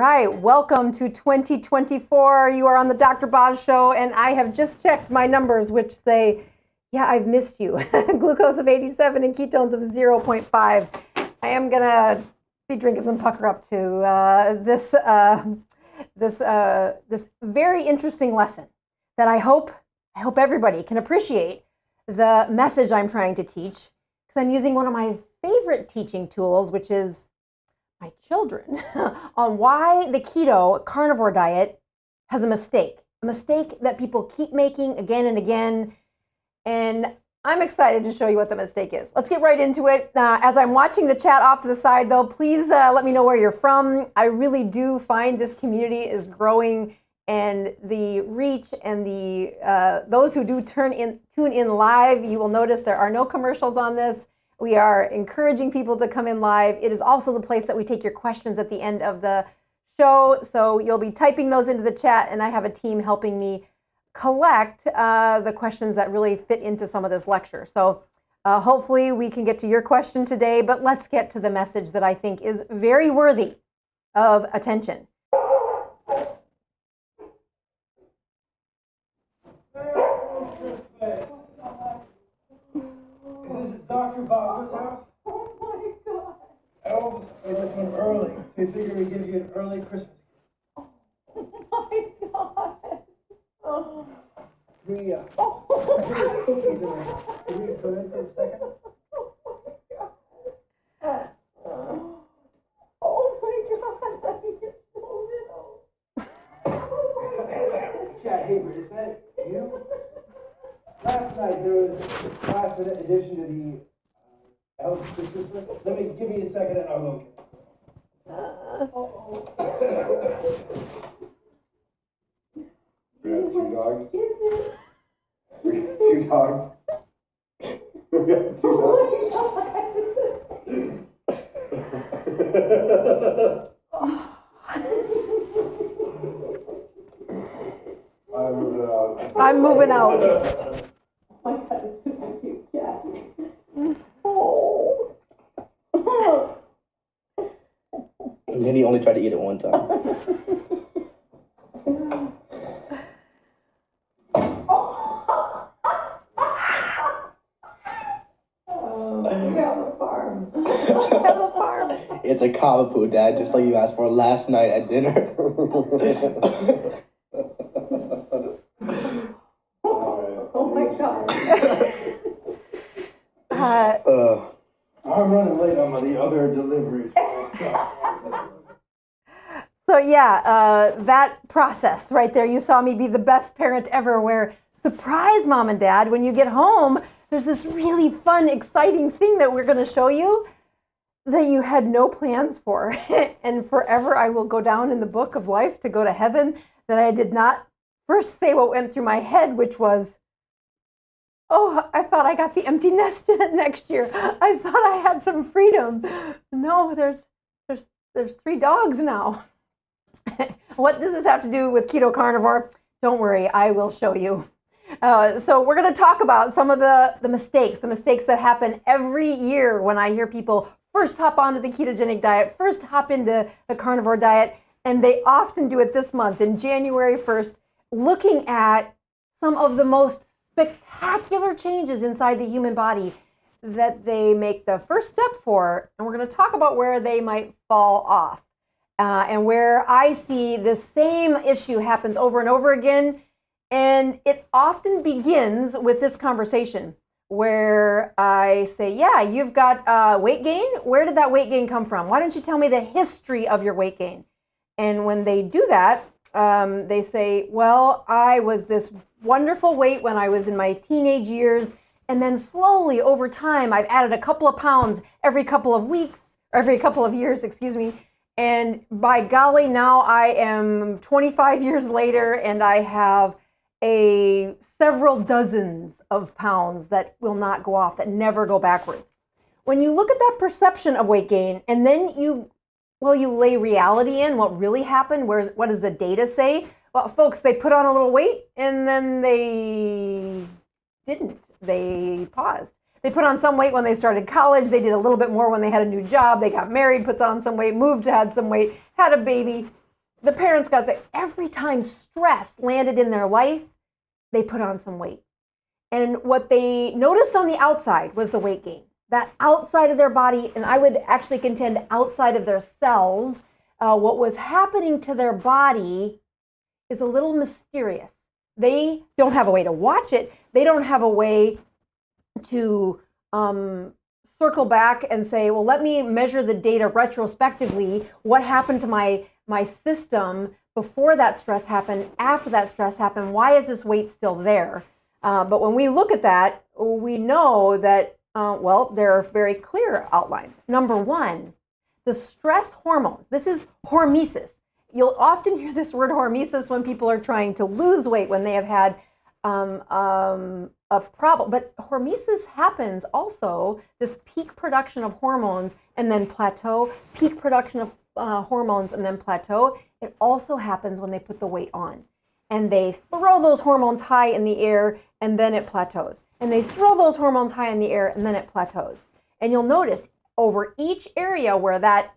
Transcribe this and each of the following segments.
right, welcome to 2024. You are on the Dr. Boz Show, and I have just checked my numbers, which say, yeah, I've missed you. Glucose of 87 and ketones of 0.5. I am gonna be drinking some pucker up to this very interesting lesson that I hope everybody can appreciate the message I'm trying to teach, because I'm using one of my favorite teaching tools, which is my children, on why the keto carnivore diet has a mistake that people keep making again and again. And I'm excited to show you what the mistake is. Let's get right into it. As I'm watching the chat off to the side, though, please let me know where you're from. I really do find this community is growing, and the reach and the those who do tune in live, you will notice there are no commercials on this. We are encouraging people to come in live. It is also the place that we take your questions at the end of the show. So you'll be typing those into the chat, and I have a team helping me collect the questions that really fit into some of this lecture. So hopefully we can get to your question today, but let's get to the message that I think is very worthy of attention. Is this Dr. Bosworth's house? Oh my God. Elves, we just went early, so we figured we'd give you an early Christmas. Oh my God. Oh. We, there's cookies in there. Can we put in for a second? Oh my God. I get so little. Chad Haber, is that you? Last night there was a last minute addition to the Elf Sisters list. Give me a second and I'll look. We got two dogs. We got two dogs. We got two dogs. I'm moving out. Oh my God, it's super cute cat. Oh. Minnie only tried to eat it one time. We have a farm. We have a farm. It's a Kavapu, Dad, just like you asked for last night at dinner. Oh my God. I'm running late on the other deliveries. So yeah, that process right there, you saw me be the best parent ever, where surprise, Mom and Dad, when you get home, there's this really fun, exciting thing that we're going to show you that you had no plans for. And forever I will go down in the book of life to go to heaven, that I did not first say what went through my head, which was, oh, I thought I got the empty nest next year. I thought I had some freedom. No, there's 3 dogs now. What does this have to do with keto carnivore? Don't worry, I will show you. So we're going to talk about some of the mistakes that happen every year when I hear people first hop onto the ketogenic diet, first hop into the carnivore diet, and they often do it this month, in January 1st, looking at some of the most spectacular changes inside the human body that they make the first step for. And we're going to talk about where they might fall off. And where I see the same issue happens over and over again. And it often begins with this conversation where I say, yeah, you've got weight gain. Where did that weight gain come from? Why don't you tell me the history of your weight gain? And when they do that, they say, well, I was this wonderful weight when I was in my teenage years. And then slowly over time, I've added a couple of pounds every couple of weeks, or every couple of years, excuse me. And by golly, now I am 25 years later, and I have several dozens of pounds that will not go off, that never go backwards. When you look at that perception of weight gain, and then you lay reality in, what really happened, what does the data say? Well, folks, they put on a little weight, and then they didn't. They paused. They put on some weight when they started college. They did a little bit more when they had a new job. They got married, put on some weight, moved, had some weight, had a baby. the parents got sick. Every time stress landed in their life, they put on some weight. And what they noticed on the outside was the weight gain. That outside of their body, and I would actually contend outside of their cells, what was happening to their body is a little mysterious. They don't have a way to watch it. They don't have a way to circle back and say, well, let me measure the data retrospectively. What happened to my system before that stress happened, after that stress happened? Why is this weight still there? But when we look at that, we know that, well, there are very clear outlines. Number one, the stress hormones. This is hormesis. You'll often hear this word hormesis when people are trying to lose weight, when they have had a problem. But hormesis happens also, this peak production of hormones and then plateau, peak production of hormones and then plateau. It also happens when they put the weight on. And they throw those hormones high in the air and then it plateaus. And they throw those hormones high in the air and then it plateaus. And you'll notice over each area where that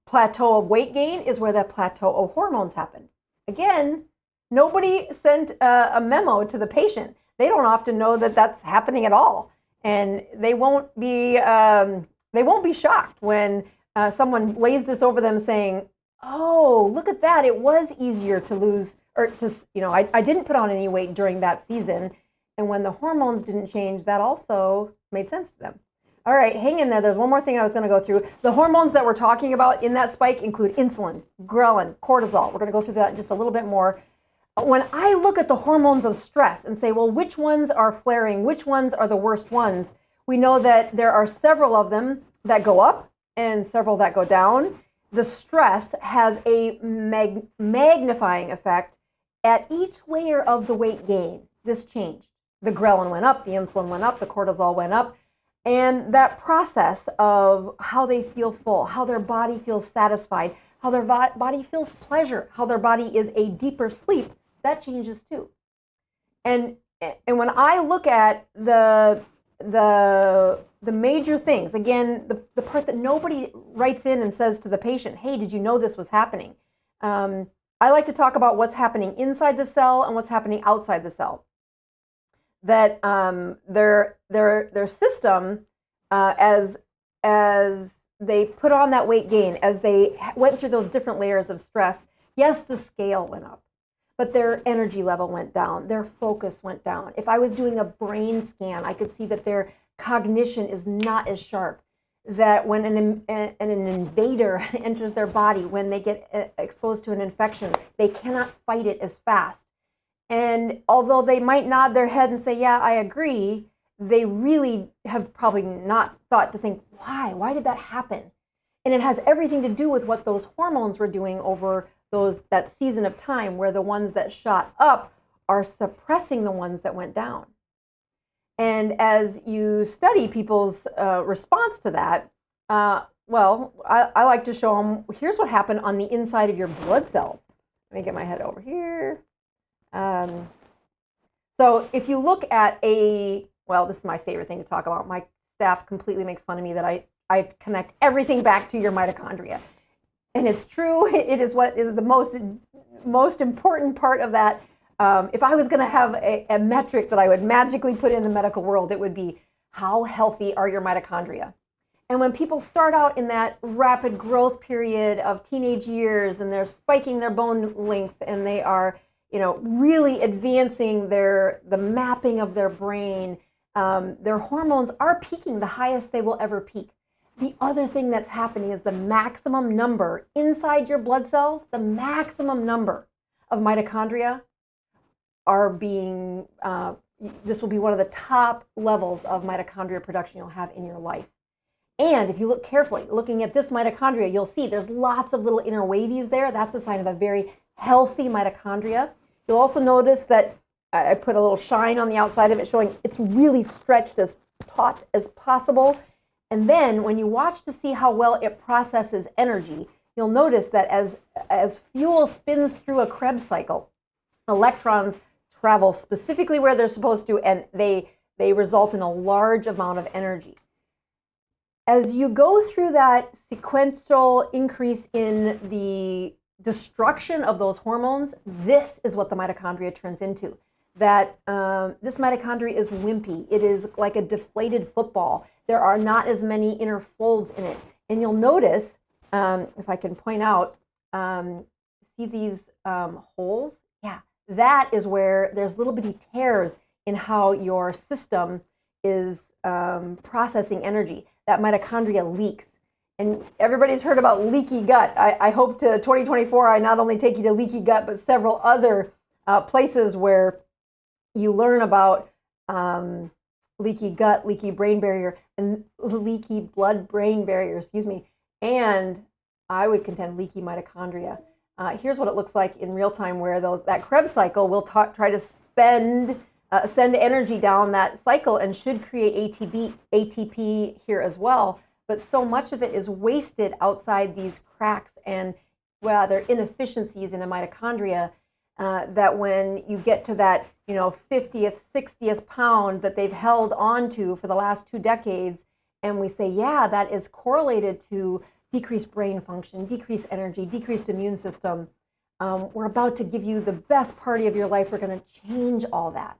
plateau of weight gain is where that plateau of hormones happened. Again, nobody sent a memo to the patient. They don't often know that that's happening at all. And they won't be shocked when someone lays this over them saying, oh, look at that. It was easier to lose, or to, I didn't put on any weight during that season. And when the hormones didn't change, that also made sense to them. All right, hang in there. There's one more thing I was going to go through. The hormones that we're talking about in that spike include insulin, ghrelin, cortisol. We're going to go through that just a little bit more. When I look at the hormones of stress and say, well, which ones are flaring? Which ones are the worst ones? We know that there are several of them that go up and several that go down. The stress has a magnifying effect at each layer of the weight gain. This changed. The ghrelin went up, the insulin went up, the cortisol went up. And that process of how they feel full, how their body feels satisfied, how their body feels pleasure, how their body is a deeper sleep, that changes too. And when I look at the major things, again, the part that nobody writes in and says to the patient, hey, did you know this was happening? I like to talk about what's happening inside the cell and what's happening outside the cell. That their system, as they put on that weight gain, as they went through those different layers of stress, yes, the scale went up, but their energy level went down, their focus went down. If I was doing a brain scan, I could see that their cognition is not as sharp. That when an invader enters their body, when they get exposed to an infection, they cannot fight it as fast. And although they might nod their head and say, yeah, I agree, they really have probably not thought to think, why? Why did that happen? And it has everything to do with what those hormones were doing over that season of time, where the ones that shot up are suppressing the ones that went down. And as you study people's response to that, well, I like to show them, here's what happened on the inside of your blood cells. Let me get my head over here. So if you look at well, this is my favorite thing to talk about. My staff completely makes fun of me that I connect everything back to your mitochondria. And it's true. It is what is the most important part of that. If I was going to have a metric that I would magically put in the medical world, it would be, how healthy are your mitochondria? And when people start out in that rapid growth period of teenage years and they're spiking their bone length and they are really advancing the mapping of their brain, their hormones are peaking the highest they will ever peak. The other thing that's happening is the maximum number inside your blood cells, the maximum number of mitochondria are being, this will be one of the top levels of mitochondria production you'll have in your life. And if you look carefully, looking at this mitochondria, you'll see there's lots of little inner wavies there. That's a sign of a very healthy mitochondria. You'll also notice that I put a little shine on the outside of it, showing it's really stretched as taut as possible. And then when you watch to see how well it processes energy, you'll notice that as fuel spins through a Krebs cycle, electrons travel specifically where they're supposed to, and they result in a large amount of energy. As you go through that sequential increase in the destruction of those hormones, this is what the mitochondria turns into. That this mitochondria is wimpy. It is like a deflated football. There are not as many inner folds in it. And you'll notice, if I can point out, see these holes? Yeah, that is where there's little bitty tears in how your system is processing energy. That mitochondria leaks. And everybody's heard about leaky gut. I hope to 2024, I not only take you to leaky gut, but several other places where you learn about leaky gut, leaky brain barrier, and leaky blood-brain barrier, excuse me, and I would contend leaky mitochondria. Here's what it looks like in real time, where that Krebs cycle will try to send energy down that cycle and should create ATP here as well. But so much of it is wasted outside these cracks and rather inefficiencies in a mitochondria that when you get to that 50th, 60th pound that they've held on to for the last 2 decades, and we say, yeah, that is correlated to decreased brain function, decreased energy, decreased immune system. We're about to give you the best party of your life. We're going to change all that.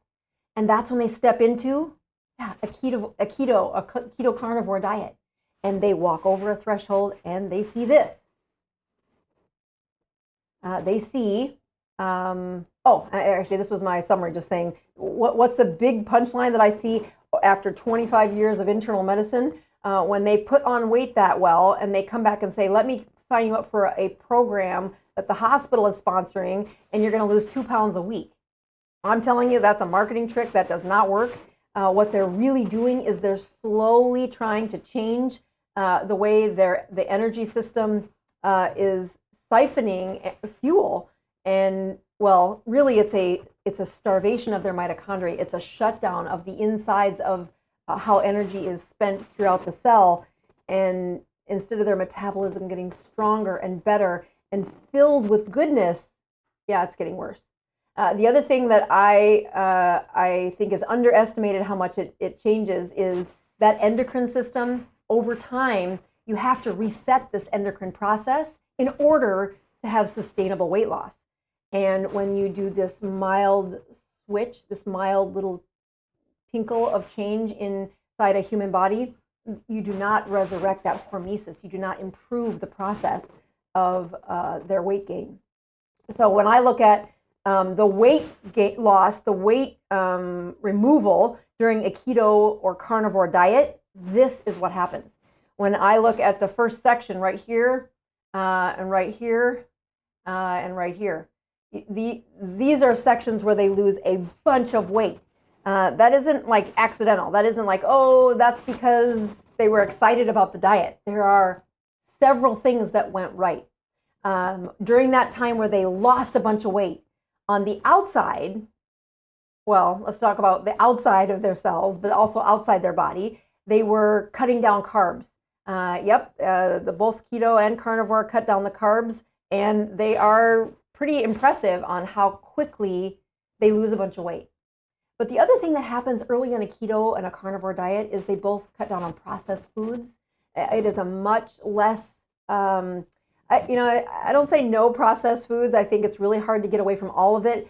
And that's when they step into a keto carnivore diet. And they walk over a threshold and they see this. They see, actually, this was my summary, just saying, what's the big punchline that I see after 25 years of internal medicine? When they put on weight that well and they come back and say, let me sign you up for a program that the hospital is sponsoring and you're going to lose 2 pounds a week. I'm telling you, that's a marketing trick that does not work. What they're really doing is they're slowly trying to change the way the energy system is siphoning fuel. And well, really it's a starvation of their mitochondria. It's a shutdown of the insides of how energy is spent throughout the cell. And instead of their metabolism getting stronger and better and filled with goodness, yeah, it's getting worse. The other thing that I think is underestimated how much it changes is that endocrine system. Over time, you have to reset this endocrine process in order to have sustainable weight loss. And when you do this mild switch, this mild little tinkle of change inside a human body, you do not resurrect that hormesis. You do not improve the process of their weight gain. So when I look at the weight loss, the weight removal during a keto or carnivore diet, this is what happens. When I look at the first section right here, and right here, and right here, these are sections where they lose a bunch of weight. That isn't like accidental. That isn't like, oh, that's because they were excited about the diet. There are several things that went right. During that time where they lost a bunch of weight, on the outside, well, let's talk about the outside of their cells, but also outside their body, they were cutting down carbs. The both keto and carnivore cut down the carbs, and they are pretty impressive on how quickly they lose a bunch of weight. But the other thing that happens early in a keto and a carnivore diet is they both cut down on processed foods. It is a much less, I don't say no processed foods. I think it's really hard to get away from all of it.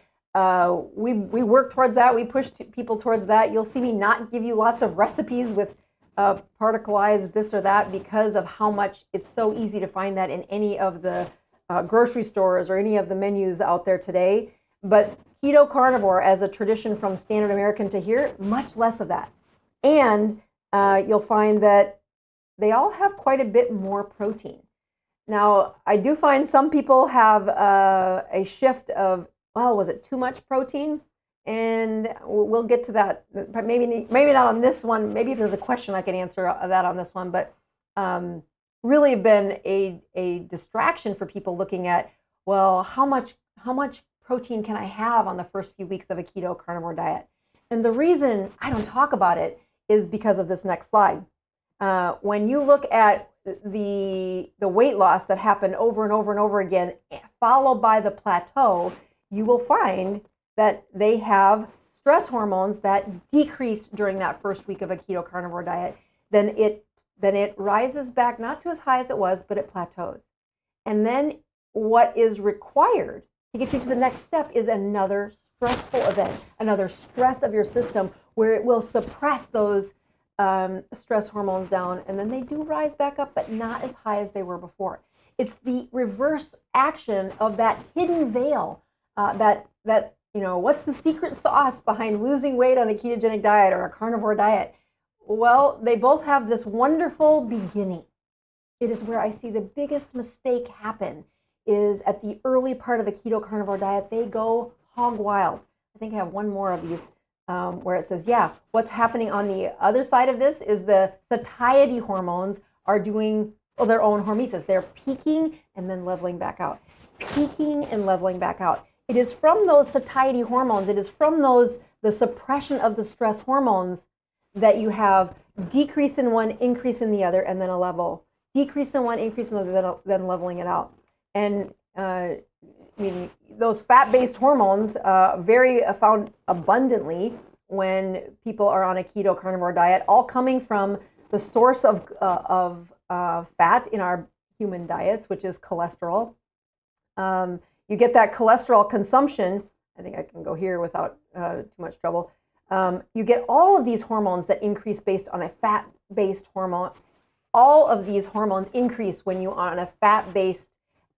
We work towards that. We push people towards that. You'll see me not give you lots of recipes with particleized this or that because of how much it's so easy to find that in any of the grocery stores or any of the menus out there today. But keto carnivore as a tradition from standard American to here, much less of that. And you'll find that they all have quite a bit more protein. Now, I do find some people have a shift of, well, was it too much protein? And we'll get to that. Maybe not on this one. Maybe if there's a question, I can answer that on this one. But really been a distraction for people looking at, well, how much protein can I have on the first few weeks of a keto carnivore diet? And the reason I don't talk about it is because of this next slide. When you look at the weight loss that happened over and over and over again, followed by the plateau, you will find that they have stress hormones that decreased during that first week of a keto carnivore diet. Then it rises back, not to as high as it was, but it plateaus. And then what is required to get you to the next step is another stressful event, another stress of your system where it will suppress those stress hormones down, and then they do rise back up, but not as high as they were before. It's the reverse action of that hidden veil, that what's the secret sauce behind losing weight on a ketogenic diet or a carnivore diet? Well, they both have this wonderful beginning. It is where I see the biggest mistake happen is at the early part of a keto carnivore diet. They go hog wild. I think I have one more of these where it says, yeah, what's happening on the other side of this is the satiety hormones are doing their own hormesis. They're peaking and then leveling back out. Peaking and leveling back out. It is from those satiety hormones, it is from the suppression of the stress hormones that you have decrease in one, increase in the other, and then a level. Decrease in one, increase in the other, then leveling it out. And those fat-based hormones found abundantly when people are on a keto carnivore diet, all coming from the source of fat in our human diets, which is cholesterol. You get that cholesterol consumption. I think I can go here without too much trouble. You get all of these hormones that increase based on a fat-based hormone. All of these hormones increase when you're on a fat-based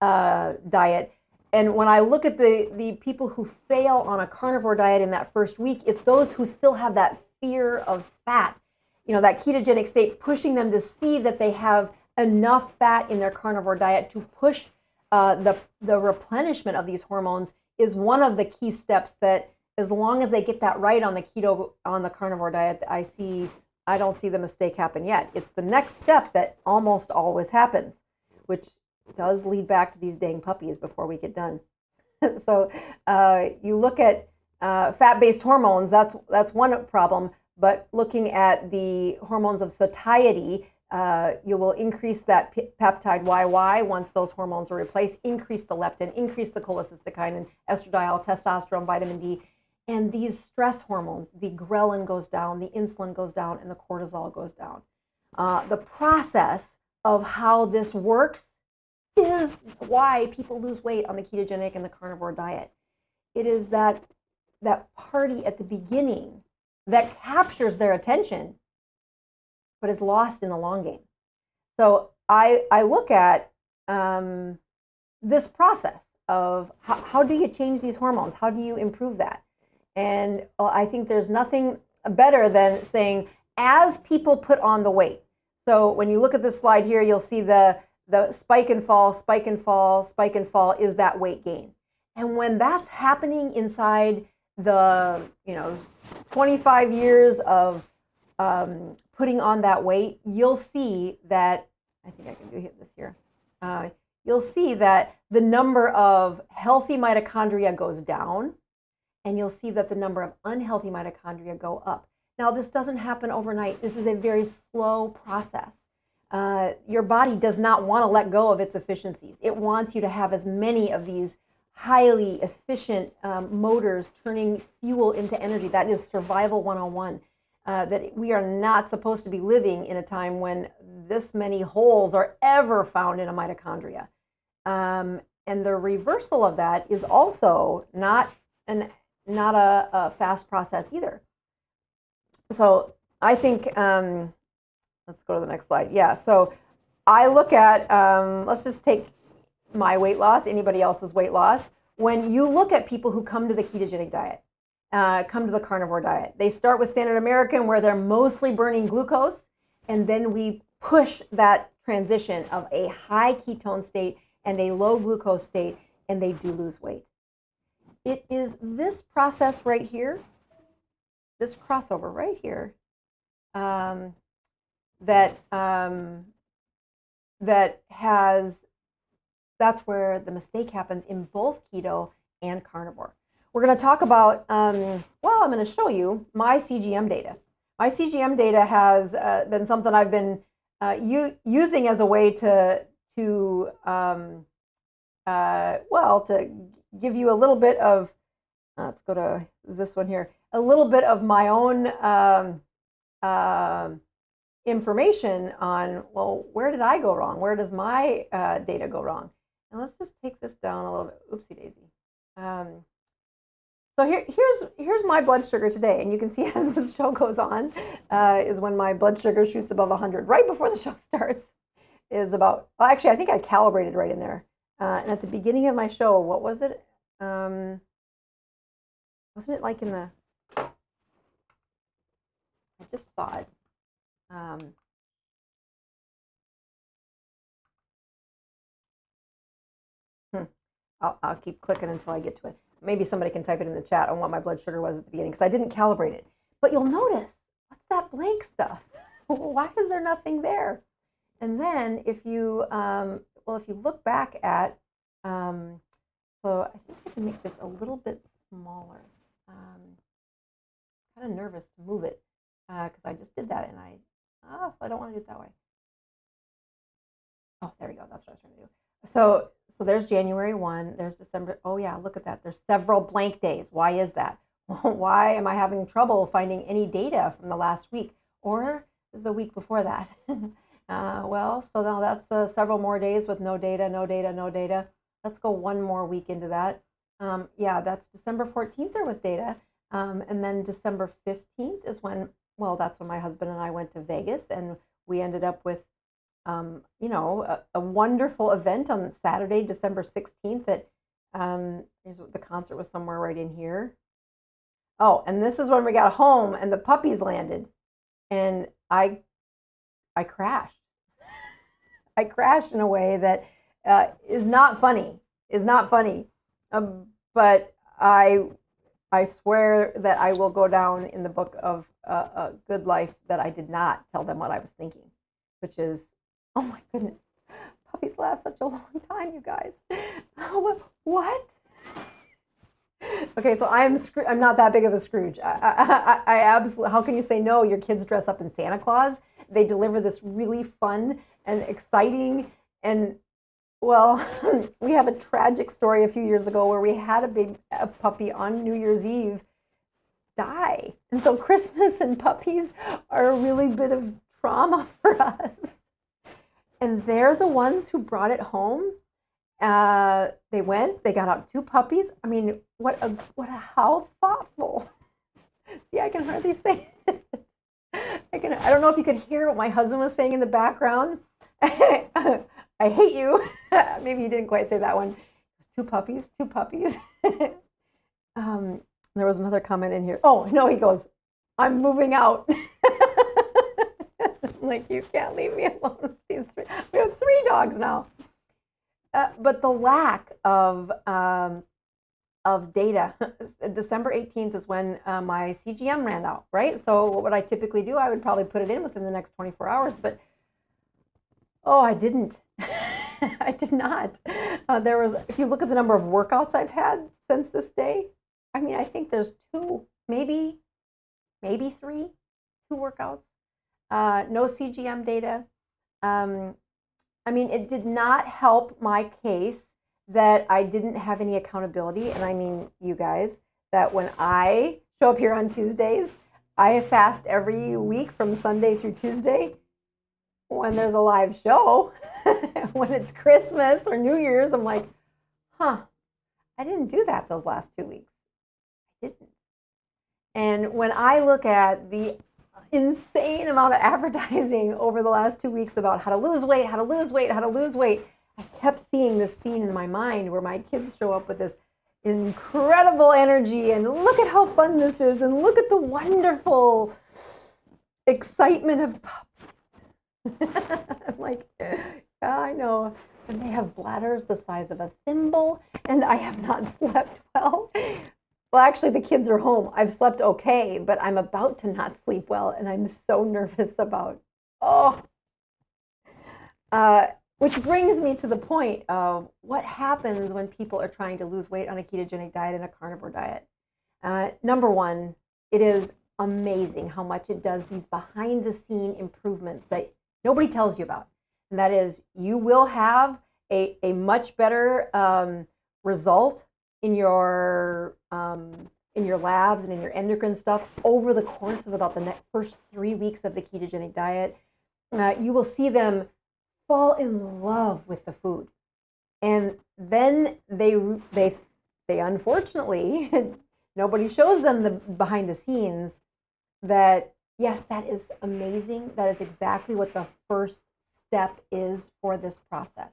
diet. And when I look at the people who fail on a carnivore diet in that first week, it's those who still have that fear of fat, that ketogenic state, pushing them to see that they have enough fat in their carnivore diet to push the replenishment of these hormones is one of the key steps that, as long as they get that right on the carnivore diet, I don't see the mistake happen yet. It's the next step that almost always happens, which does lead back to these dang puppies before we get done. So you look at fat-based hormones, that's one problem, but looking at the hormones of satiety, you will increase that peptide YY once those hormones are replaced, increase the leptin, increase the cholecystokinin, estradiol, testosterone, vitamin D, and these stress hormones, the ghrelin goes down, the insulin goes down, and the cortisol goes down. The process of how this works is why people lose weight on the ketogenic and the carnivore diet. It is that party at the beginning that captures their attention, but is lost in the long game. So I look at this process of how do you change these hormones? How do you improve that? And I think there's nothing better than saying, as people put on the weight. So when you look at this slide here, you'll see the spike and fall, spike and fall, spike and fall is that weight gain. And when that's happening inside the 25 years of putting on that weight, you'll see that, I think I can do this here. You'll see that the number of healthy mitochondria goes down, and you'll see that the number of unhealthy mitochondria go up. Now, this doesn't happen overnight. This is a very slow process. Your body does not want to let go of its efficiencies. It wants you to have as many of these highly efficient motors turning fuel into energy. That is survival 101. That we are not supposed to be living in a time when this many holes are ever found in a mitochondria. And the reversal of that is also not a fast process either. So I think, let's go to the next slide. Yeah, so I look at, let's just take my weight loss, anybody else's weight loss. When you look at people who come to the ketogenic diet, come to the carnivore diet, they start with standard American where they're mostly burning glucose, and then we push that transition of a high ketone state and a low glucose state, and they do lose weight. It is this process right here, this crossover right here, that's where the mistake happens in both keto and carnivore. We're going to talk about, I'm going to show you my CGM data. My CGM data has been something I've been using as a way to give you a little bit of, let's go to this one here, a little bit of my own information on, well, where did I go wrong? Where does my data go wrong? And let's just take this down a little bit. Oopsie daisy. So here's my blood sugar today, and you can see as this show goes on, is when my blood sugar shoots above 100. Right before the show starts is about. Well, actually, I think I calibrated right in there. And at the beginning of my show, what was it? Wasn't it like in the? I just saw it. I'll keep clicking until I get to it. Maybe somebody can type it in the chat on what my blood sugar was at the beginning, because I didn't calibrate it. But you'll notice, what's that blank stuff? Why is there nothing there? And then if you, if you look back at, so I think I can make this a little bit smaller. Kind of nervous to move it because I just did that and I don't want to do it that way. Oh, there we go. That's what I was trying to do. So there's January 1, there's December. Oh yeah, look at that. There's several blank days. Why is that? Why am I having trouble finding any data from the last week or the week before that? So now that's several more days with no data, no data, no data. Let's go one more week into that. Yeah, that's December 14th there was data. And then December 15th is when, that's when my husband and I went to Vegas, and we ended up with a wonderful event on Saturday, December 16th. That the concert was somewhere right in here. Oh, and this is when we got home and the puppies landed, and I crashed. I crashed in a way that is not funny. But I swear that I will go down in the book of a good life that I did not tell them what I was thinking, which is, oh my goodness, puppies last such a long time, you guys. What? Okay, so I'm not that big of a Scrooge. I absolutely. How can you say no? Your kids dress up in Santa Claus. They deliver this really fun and exciting, and we have a tragic story a few years ago where we had a puppy on New Year's Eve die, and so Christmas and puppies are a really bit of trauma for us. And they're the ones who brought it home. They got out 2 puppies. I mean, how thoughtful. See, I can hardly say it. I don't know if you could hear what my husband was saying in the background. I hate you. Maybe he didn't quite say that one. 2 puppies. There was another comment in here. Oh, no, he goes, I'm moving out. I'm like, you can't leave me alone with these 3. We have 3 dogs now. But the lack of data, December 18th is when my CGM ran out, right? So what would I typically do? I would probably put it in within the next 24 hours, but I didn't. I did not. If you look at the number of workouts I've had since this day, I mean, I think there's 2, maybe 3, 2 workouts. No CGM data. I mean, it did not help my case that I didn't have any accountability. And I mean, you guys, that when I show up here on Tuesdays, I fast every week from Sunday through Tuesday. When there's a live show, when it's Christmas or New Year's, I'm like, I didn't do that those last 2 weeks. I didn't. And when I look at the insane amount of advertising over the last 2 weeks about how to lose weight, I kept seeing this scene in my mind where my kids show up with this incredible energy and look at how fun this is and look at the wonderful excitement of puppies. I'm like, yeah, I know. And they have bladders the size of a thimble, and I have not slept well. Well, actually, the kids are home. I've slept okay, but I'm about to not sleep well, and I'm so nervous about, which brings me to the point of what happens when people are trying to lose weight on a ketogenic diet and a carnivore diet. Number one, it is amazing how much it does these behind-the-scene improvements that nobody tells you about. And that is, you will have a much better result in your labs and in your endocrine stuff over the course of about the first 3 weeks of the ketogenic diet. You will see them fall in love with the food. And then they unfortunately, nobody shows them the behind the scenes that, yes, that is amazing. That is exactly what the first step is for this process.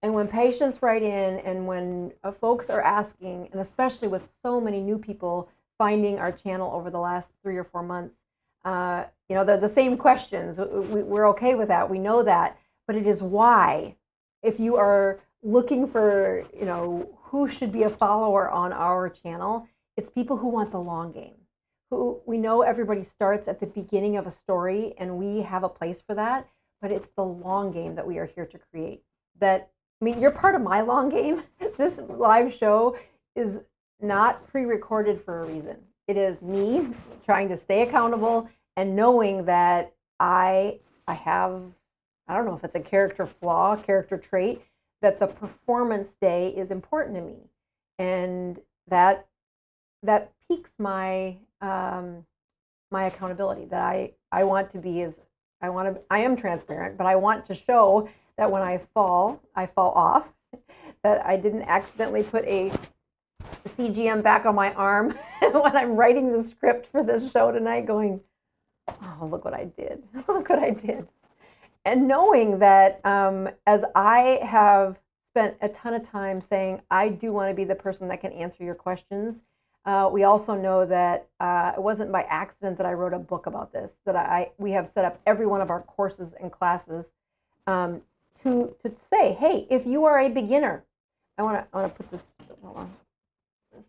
And when patients write in and when folks are asking, and especially with so many new people finding our channel over the last 3 or 4 months, they're the same questions. We're okay with that. We know that. But it is why, if you are looking for, who should be a follower on our channel, it's people who want the long game. Who we know everybody starts at the beginning of a story, and we have a place for that. But it's the long game that we are here to create. You're part of my long game. This live show is not pre-recorded for a reason. It is me trying to stay accountable and knowing that I have, I don't know if it's a character flaw, character trait, that the performance day is important to me. And that piques my accountability, that I want to be I am transparent, but I want to show that when I fall off, that I didn't accidentally put a CGM back on my arm when I'm writing the script for this show tonight going, oh, look what I did. Look what I did. And knowing that as I have spent a ton of time saying, I do want to be the person that can answer your questions, we also know that it wasn't by accident that I wrote a book about this, that we have set up every one of our courses and classes to say, hey, if you are a beginner, I want to put this, hold on.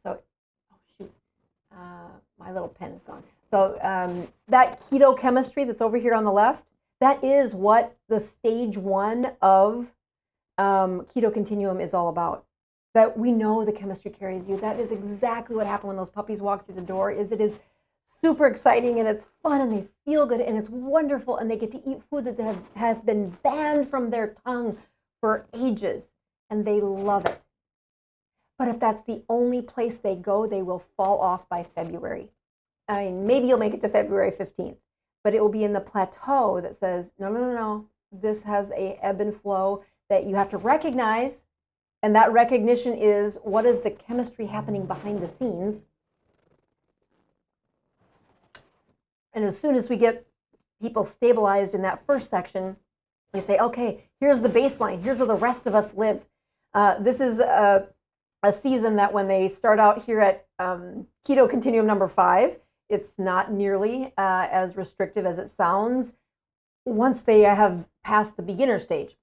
So, oh shoot, my little pen is gone. So that keto chemistry that's over here on the left, that is what the stage 1 of KetoCONTINUUM is all about. That we know the chemistry carries you. That is exactly what happened when those puppies walk through the door. It is super exciting, and it's fun, and they feel good, and it's wonderful, and they get to eat food that has been banned from their tongue for ages, and they love it. But if that's the only place they go, they will fall off by February. Maybe you'll make it to February 15th, but it will be in the plateau that says, no, this has a ebb and flow that you have to recognize. And that recognition is, what is the chemistry happening behind the scenes? And as soon as we get people stabilized in that first section, we say, okay, here's the baseline. Here's where the rest of us live. This is a season that when they start out here at KetoCONTINUUM number 5, it's not nearly as restrictive as it sounds once they have passed the beginner stage.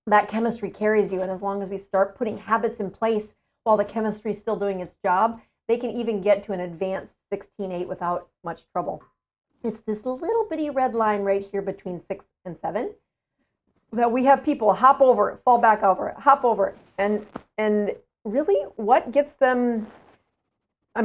That chemistry carries you, and as long as we start putting habits in place while the chemistry is still doing its job, they can even get to an advanced 16-8 without much trouble. It's this little bitty red line right here between 6 and 7 that we have people hop over it, fall back over it, hop over it, and really what gets them, I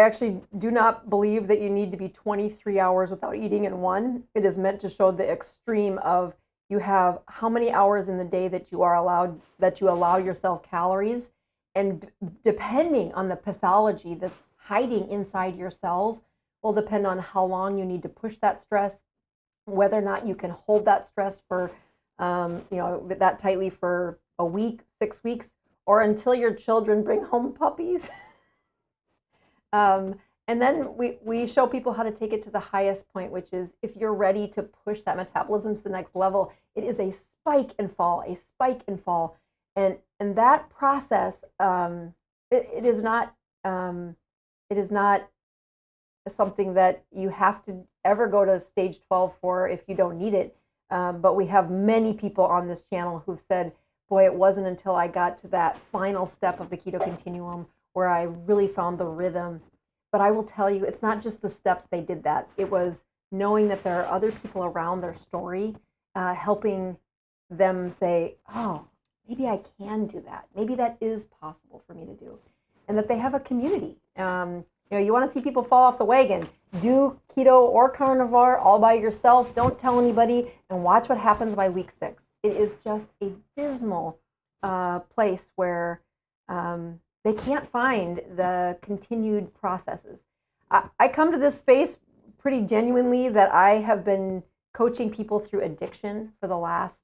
actually do not believe that you need to be 23 hours without eating in one. It is meant to show the extreme of you have how many hours in the day that you allow yourself calories, and depending on the pathology that's hiding inside your cells will depend on how long you need to push that stress, whether or not you can hold that stress for that tightly for a week, 6 weeks, or until your children bring home puppies. And then we show people how to take it to the highest point, which is if you're ready to push that metabolism to the next level, it is a spike and fall, and that process, it is not something that you have to ever go to stage 12 for if you don't need it. But we have many people on this channel who've said, boy, it wasn't until I got to that final step of the KetoCONTINUUM where I really found the rhythm. But I will tell you, it's not just the steps they did that. It was knowing that there are other people around their story, helping them say, oh, maybe I can do that. Maybe that is possible for me to do. And that they have a community. You want to see people fall off the wagon. Do keto or carnivore all by yourself. Don't tell anybody, and watch what happens by week 6. It is just a dismal place where they can't find the continued processes. I come to this space pretty genuinely that I have been coaching people through addiction for the last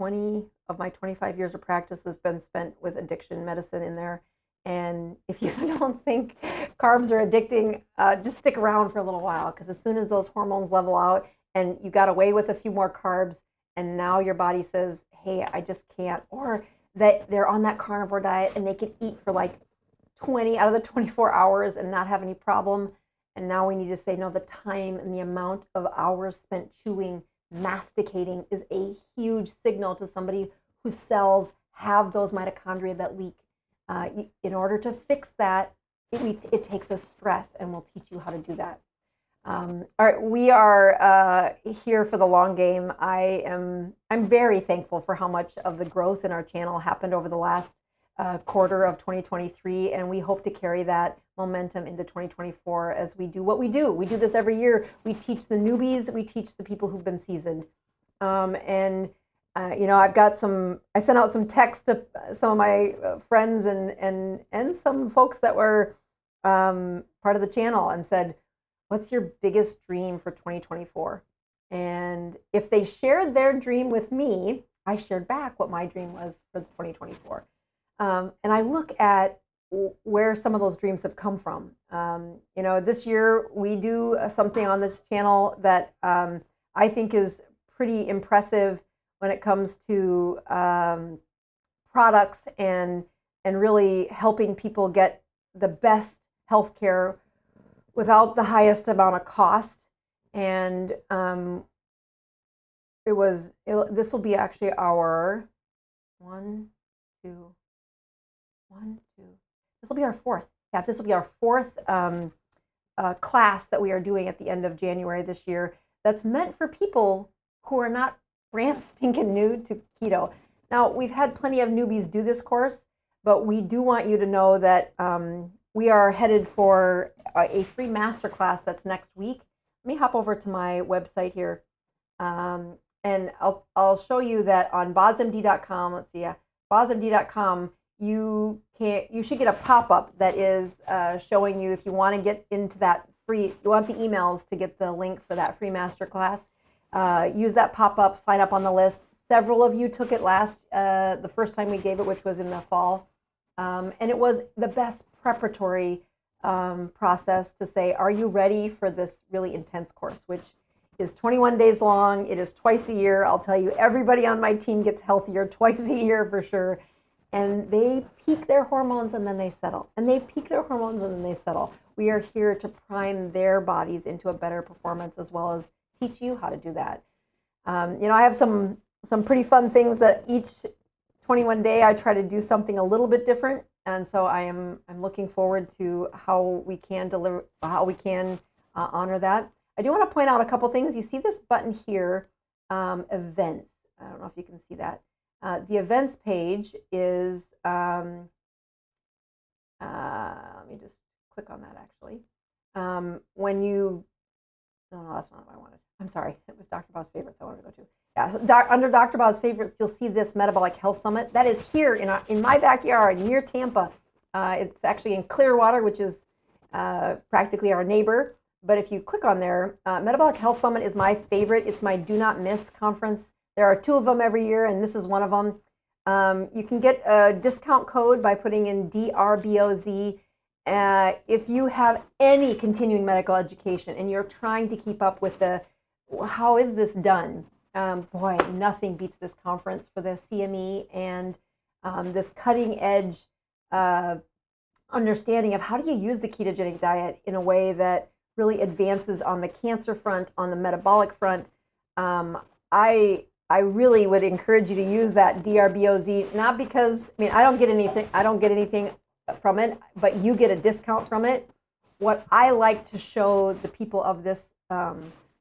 20 of my 25 years of practice has been spent with addiction medicine in there. And if you don't think carbs are addicting, just stick around for a little while, because as soon as those hormones level out and you got away with a few more carbs, and now your body says, hey, I just can't, or that they're on that carnivore diet and they can eat for like 20 out of the 24 hours and not have any problem. And now we need to say, no, the time and the amount of hours spent chewing, masticating is a huge signal to somebody whose cells have those mitochondria that leak. In order to fix that, it takes a stress, and we'll teach you how to do that. All right, we are here for the long game. I'm very thankful for how much of the growth in our channel happened over the last quarter of 2023, and we hope to carry that momentum into 2024 as we do what we do. We do this every year. We teach the newbies. We teach the people who've been seasoned. You know, I sent out some texts to some of my friends and some folks that were part of the channel and said, what's your biggest dream for 2024? And if they shared their dream with me, I shared back what my dream was for 2024. And I look at where some of those dreams have come from. You know, this year we do something on this channel that I think is pretty impressive when it comes to products and really helping people get the best healthcare without the highest amount of cost. And this will be actually our this will be our fourth. Yeah, this will be our fourth class that we are doing at the end of January this year. That's meant for people who are not brand stinking new to keto. Now, we've had plenty of newbies do this course, but we do want you to know that we are headed for a free masterclass that's next week. Let me hop over to my website here, and I'll show you that on bozmd.com. Let's see, bozmd.com. You should get a pop-up that is showing you if you want to get into that free. You want the emails to get the link for that free masterclass. Use that pop-up, sign up on the list. Several of you took it the first time we gave it, which was in the fall. And it was the best preparatory process to say, are you ready for this really intense course, which is 21 days long. It is twice a year. I'll tell you, everybody on my team gets healthier twice a year for sure. And they peak their hormones and then they settle. And they peak their hormones and then they settle. We are here to prime their bodies into a better performance, as well as teach you how to do that. You know, I have some pretty fun things that each 21 day I try to do something a little bit different, and so I'm looking forward to how we can honor that. I do want to point out a couple things. You see this button here, events. I don't know if you can see that. The events page is. Let me just click on that actually. When you No, that's not what I wanted. I'm sorry. It was Dr. Boz Favorites I wanted to go to. Yeah, under Dr. Boz Favorites, you'll see this Metabolic Health Summit. That is here in my backyard near Tampa. It's actually in Clearwater, which is practically our neighbor. But if you click on there, Metabolic Health Summit is my favorite. It's my do not miss conference. There are 2 of them every year, and this is one of them. You can get a discount code by putting in DRBOZ. If you have any continuing medical education and you're trying to keep up with how is this done? Boy, nothing beats this conference for the CME and this cutting edge understanding of how do you use the ketogenic diet in a way that really advances on the cancer front, on the metabolic front. I really would encourage you to use that DRBOZ, not because, I don't get anything from it, but you get a discount from it. What I like to show the people of this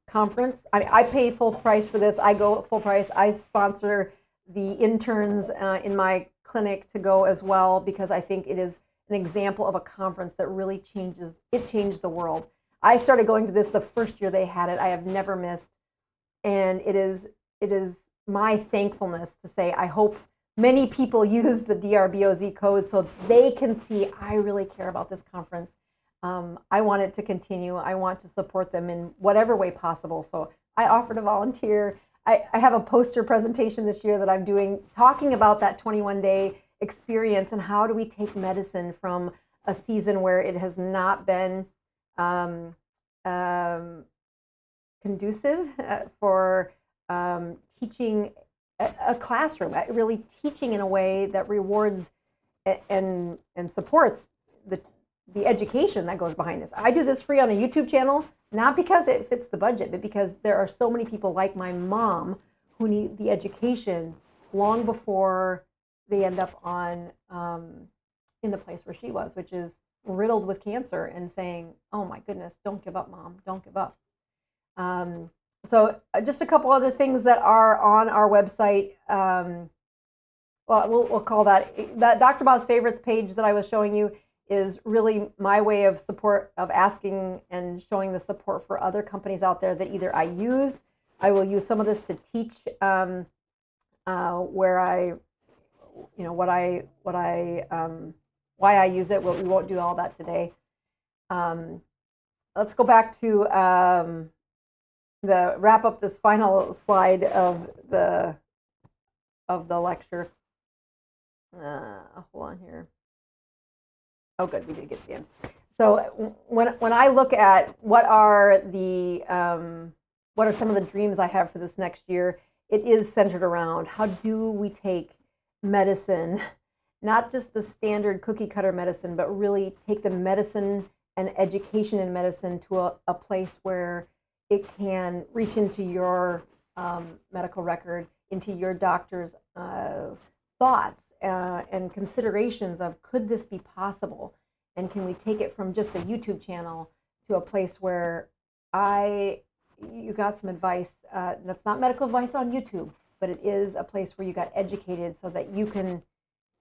conference, I pay full price for this. I go full price. I sponsor the interns in my clinic to go as well, because I think it is an example of a conference that really changed the world. I started going to this the first year they had it. I have never missed. And it is my thankfulness to say, I hope many people use the DRBOZ code so they can see I really care about this conference. I want it to continue. I want to support them in whatever way possible. So I offer to volunteer. I have a poster presentation this year that I'm doing talking about that 21-day experience and how do we take medicine from a season where it has not been conducive for teaching a classroom, really teaching in a way that rewards and supports the education that goes behind this. I do this free on a YouTube channel, not because it fits the budget, but because there are so many people like my mom who need the education long before they end up on in the place where she was, which is riddled with cancer, and saying, "Oh my goodness, don't give up, Mom, don't give up." So just a couple other things that are on our website. Well, we'll call that Dr. Boz Favorites page that I was showing you is really my way of support, of asking and showing the support for other companies out there that either I will use some of this to teach where I, why I use it. We won't do all that today. Let's go back to wrap up this final slide of the lecture. Hold on here. Oh, good, we did get to the end. So when I look at what are some of the dreams I have for this next year, it is centered around how do we take medicine, not just the standard cookie cutter medicine, but really take the medicine and education in medicine to a place where it can reach into your medical record, into your doctor's thoughts and considerations of, could this be possible? And can we take it from just a YouTube channel to a place where you got some advice that's not medical advice on YouTube, but it is a place where you got educated so that you can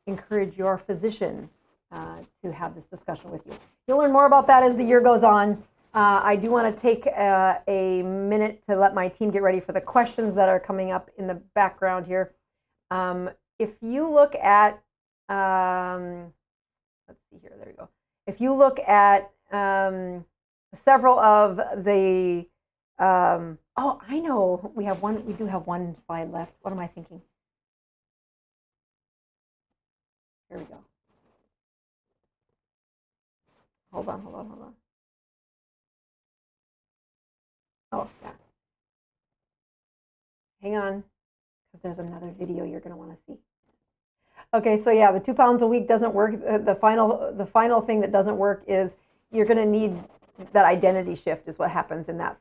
encourage your physician to have this discussion with you. You'll learn more about that as the year goes on. I do want to take a minute to let my team get ready for the questions that are coming up in the background here. If you look at, let's see here, there we go. If you look at several of the, oh, I know, we do have one slide left. What am I thinking? Here we go. Hold on. Oh, yeah. Hang on, because there's another video you're going to want to see. Okay, so yeah, the 2 pounds a week doesn't work. The final thing that doesn't work is you're going to need that identity shift is what happens in that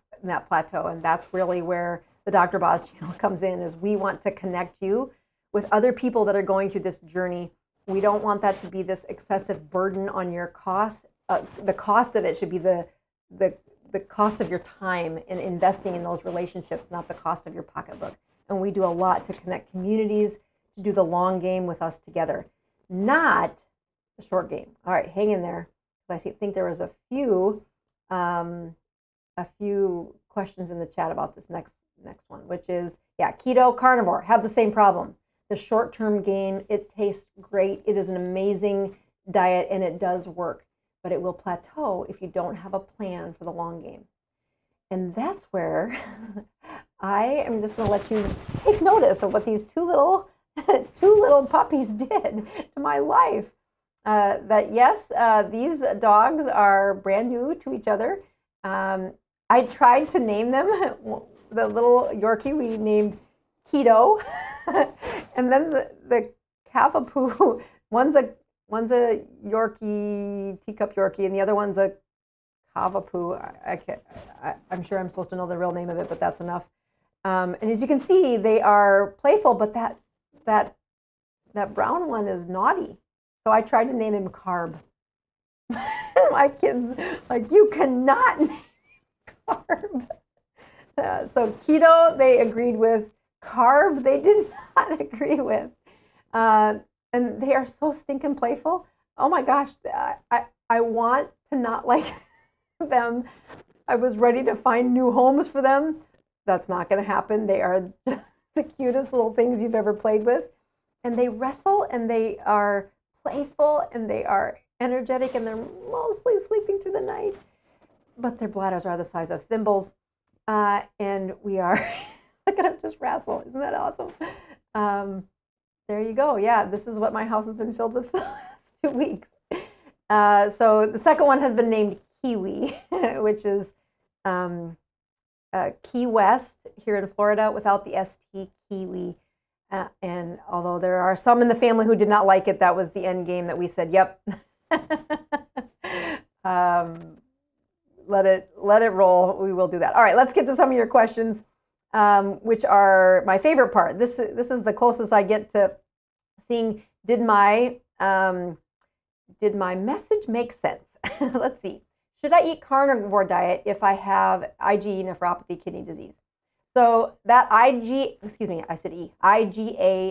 plateau, and that's really where the Dr. Boz channel comes in. Is we want to connect you with other people that are going through this journey. We don't want that to be this excessive burden on your cost. The cost of it should be the cost of your time in investing in those relationships, not the cost of your pocketbook. And we do a lot to connect communities, to do the long game with us together, not the short game. All right, hang in there. I think there was a few questions in the chat about this next one, which is, yeah, keto carnivore have the same problem. The short-term gain, it tastes great. It is an amazing diet and it does work, but it will plateau if you don't have a plan for the long game. And that's where I am just going to let you take notice of what these two little puppies did to my life. That yes, these dogs are brand new to each other. I tried to name them. The little Yorkie we named Keto, and then the Cavapoo. One's a Yorkie, teacup Yorkie, and the other one's a Cavapoo. I'm sure I'm supposed to know the real name of it, but that's enough. And as you can see, they are playful, but that brown one is naughty. So I tried to name him Carb. My kids like, you cannot name Carb. So Keto they agreed with. Carb they did not agree with. And they are so stinking playful. Oh my gosh, I want to not like them. I was ready to find new homes for them. That's not going to happen. They are just the cutest little things you've ever played with. And they wrestle and they are playful and they are energetic and they're mostly sleeping through the night. But their bladders are the size of thimbles. And we are Look at him just wrestle. Isn't that awesome? There you go. Yeah, this is what my house has been filled with for the last 2 weeks. So the second one has been named Kiwi, which is Key West here in Florida without the ST, Kiwi. And although there are some in the family who did not like it, that was the end game that we said, yep. Let it roll. We will do that. All right, let's get to some of your questions, which are my favorite part. This is the closest I get to seeing did my message make sense? Let's see. Should I eat carnivore diet if I have IgE nephropathy kidney disease? So that IgA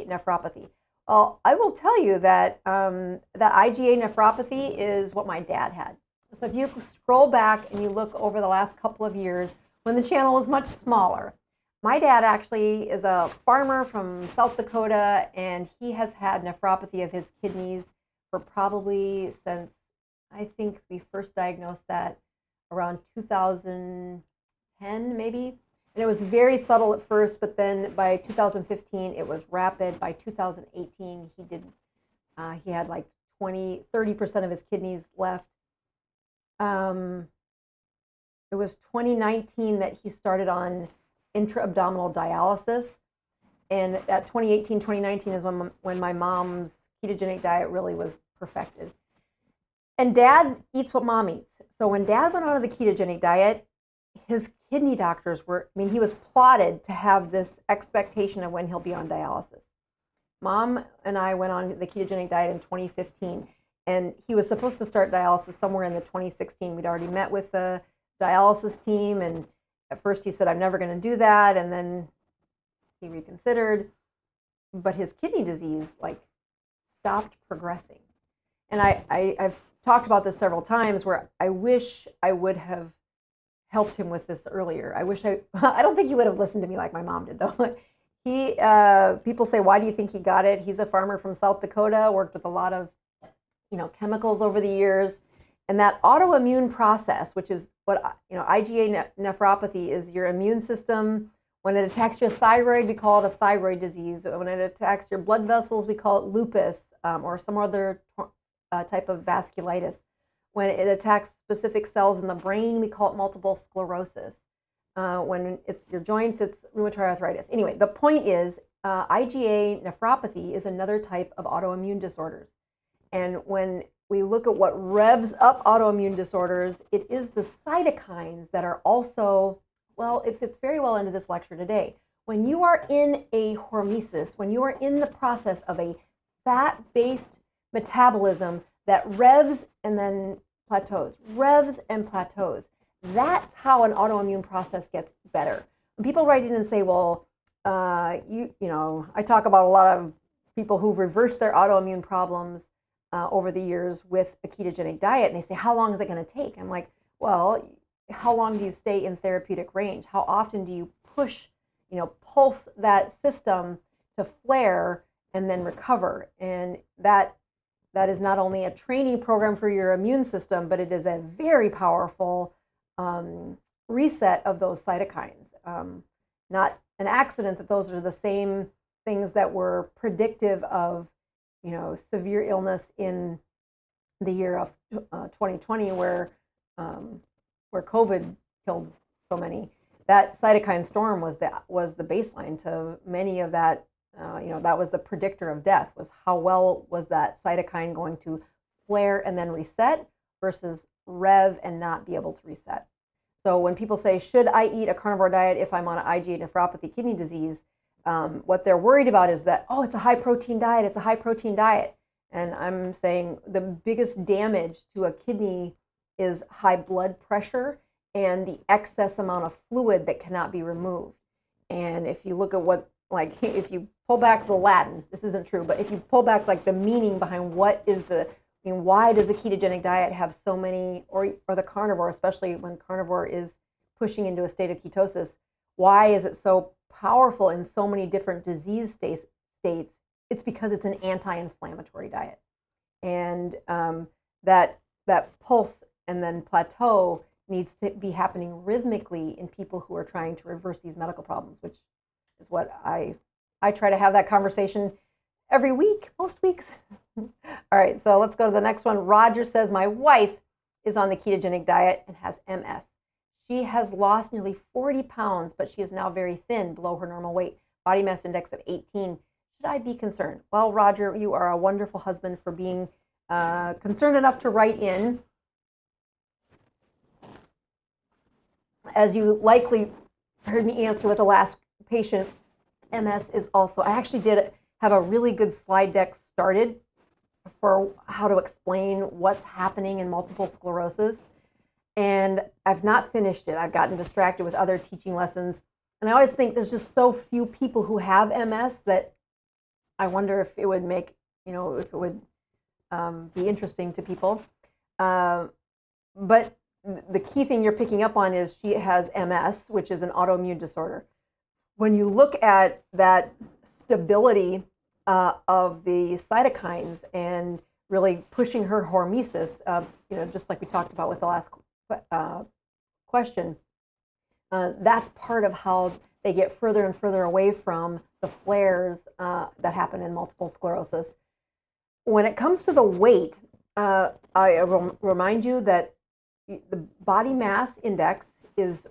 nephropathy. Well, I will tell you that that IgA nephropathy is what my dad had. So if you scroll back and you look over the last couple of years when the channel was much smaller, my dad actually is a farmer from South Dakota, and he has had nephropathy of his kidneys for probably since, I think we first diagnosed that around 2010 maybe. And it was very subtle at first, but then by 2015 it was rapid. By 2018 he had like 30% of his kidneys left. It was 2019 that he started on intra-abdominal dialysis. And at 2018, 2019 is when my mom's ketogenic diet really was perfected. And Dad eats what Mom eats. So when Dad went on to the ketogenic diet, his kidney doctors he was plotted to have this expectation of when he'll be on dialysis. Mom and I went on the ketogenic diet in 2015, and he was supposed to start dialysis somewhere in the 2016. We'd already met with the dialysis team, and at first he said, I'm never going to do that, and then he reconsidered, but his kidney disease stopped progressing. And I've talked about this several times where I wish I would have helped him with this earlier. I don't think he would have listened to me like my mom did, though. People say, why do you think he got it? He's a farmer from South Dakota, worked with a lot of, chemicals over the years. And that autoimmune process, which is what, IgA nephropathy is your immune system. When it attacks your thyroid, we call it a thyroid disease. When it attacks your blood vessels, we call it lupus or some other type of vasculitis. When it attacks specific cells in the brain, we call it multiple sclerosis. When it's your joints, it's rheumatoid arthritis. Anyway, the point is IgA nephropathy is another type of autoimmune disorders. And when we look at what revs up autoimmune disorders, it is the cytokines that are also, well, it fits very well into this lecture today. When you are in a hormesis, when you are in the process of a fat-based metabolism that revs and then plateaus, revs and plateaus, that's how an autoimmune process gets better. When people write in and say, well, I talk about a lot of people who've reversed their autoimmune problems over the years with a ketogenic diet, and they say, how long is it going to take? I'm like, well, how long do you stay in therapeutic range? How often do you push, pulse that system to flare and then recover? And that is not only a training program for your immune system, but it is a very powerful reset of those cytokines. Not an accident that those are the same things that were predictive of, severe illness in the year of 2020, where COVID killed so many. That cytokine storm was the baseline to many of that. That was the predictor of death, was how well was that cytokine going to flare and then reset versus rev and not be able to reset. So when people say, should I eat a carnivore diet if I'm on an IgA nephropathy kidney disease, what they're worried about is that, it's a high protein diet, it's a high protein diet. And I'm saying the biggest damage to a kidney is high blood pressure and the excess amount of fluid that cannot be removed. And if you look at if you pull back the Latin, this isn't true, but if you pull back the meaning behind why does the ketogenic diet have so many, or the carnivore, especially when carnivore is pushing into a state of ketosis, why is it so powerful in so many different disease states? It's because it's an anti-inflammatory diet. And that pulse and then plateau needs to be happening rhythmically in people who are trying to reverse these medical problems, which is what I try to have that conversation every week, most weeks. All right, so let's go to the next one. Roger says, my wife is on the ketogenic diet and has MS. She has lost nearly 40 pounds, but she is now very thin, below her normal weight. Body mass index of 18. Should I be concerned? Well, Roger, you are a wonderful husband for being concerned enough to write in. As you likely heard me answer with the last patient, MS is also, I actually did have a really good slide deck started for how to explain what's happening in multiple sclerosis. And I've not finished it. I've gotten distracted with other teaching lessons. And I always think there's just so few people who have MS that I wonder if it would make, if it would be interesting to people. But the key thing you're picking up on is she has MS, which is an autoimmune disorder. When you look at that stability of the cytokines and really pushing her hormesis, just like we talked about with the last question, that's part of how they get further and further away from the flares that happen in multiple sclerosis. When it comes to the weight, I remind you that the body mass index is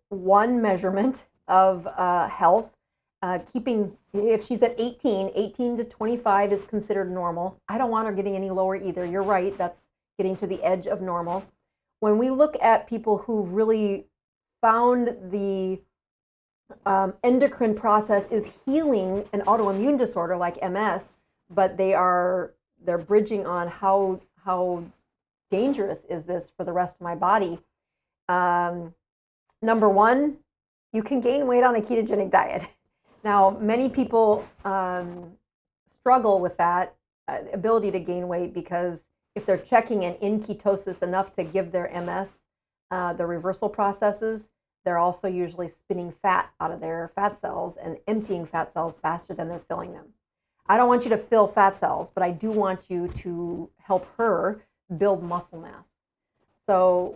one measurement of health. If she's at 18 to 25 is considered normal. I don't want her getting any lower either. You're right, that's getting to the edge of normal. When we look at people who've really found the endocrine process is healing an autoimmune disorder like MS, but they're bridging on how dangerous is this for the rest of my body. Number one, you can gain weight on a ketogenic diet. Now, many people struggle with that ability to gain weight because if they're checking and in ketosis enough to give their MS the reversal processes, they're also usually spinning fat out of their fat cells and emptying fat cells faster than they're filling them. I don't want you to fill fat cells, but I do want you to help her build muscle mass. So